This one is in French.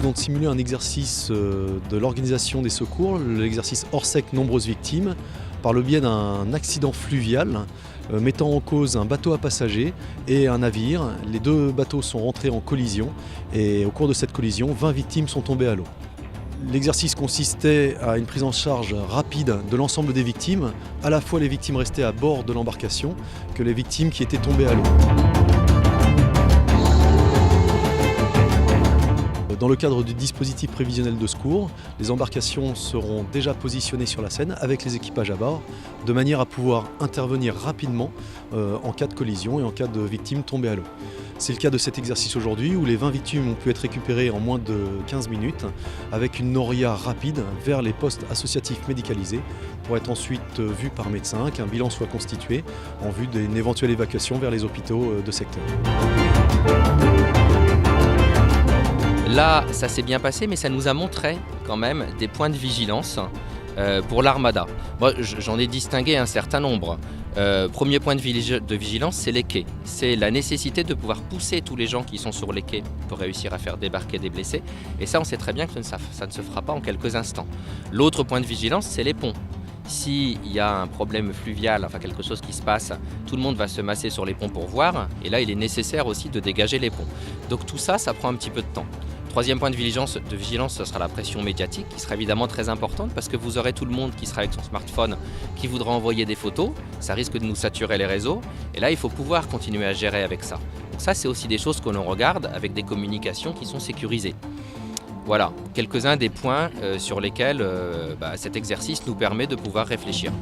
donc de simuler un exercice de l'organisation des secours, l'exercice Orsec nombreuses victimes, par le biais d'un accident fluvial mettant en cause un bateau à passagers et un navire. Les deux bateaux sont rentrés en collision et au cours de cette collision, 20 victimes sont tombées à l'eau. L'exercice consistait à une prise en charge rapide de l'ensemble des victimes, à la fois les victimes restées à bord de l'embarcation que les victimes qui étaient tombées à l'eau. Dans le cadre du dispositif prévisionnel de secours, les embarcations seront déjà positionnées sur la Seine avec les équipages à bord, de manière à pouvoir intervenir rapidement en cas de collision et en cas de victimes tombées à l'eau. C'est le cas de cet exercice aujourd'hui où les 20 victimes ont pu être récupérées en moins de 15 minutes avec une noria rapide vers les postes associatifs médicalisés pour être ensuite vues par médecin, qu'un bilan soit constitué en vue d'une éventuelle évacuation vers les hôpitaux de secteur. Là, ça s'est bien passé, mais ça nous a montré quand même des points de vigilance pour l'Armada. Moi, j'en ai distingué un certain nombre. Premier point de vigilance, c'est les quais. C'est la nécessité de pouvoir pousser tous les gens qui sont sur les quais pour réussir à faire débarquer des blessés. Et ça, on sait très bien que ça ne se fera pas en quelques instants. L'autre point de vigilance, c'est les ponts. S'il y a un problème fluvial, enfin quelque chose qui se passe, tout le monde va se masser sur les ponts pour voir. Et là, il est nécessaire aussi de dégager les ponts. Donc tout ça, ça prend un petit peu de temps. Troisième point de vigilance, ce sera la pression médiatique qui sera évidemment très importante parce que vous aurez tout le monde qui sera avec son smartphone qui voudra envoyer des photos. Ça risque de nous saturer les réseaux et là il faut pouvoir continuer à gérer avec ça. Donc ça c'est aussi des choses que l'on regarde avec des communications qui sont sécurisées. Voilà, quelques-uns des points sur lesquels cet exercice nous permet de pouvoir réfléchir.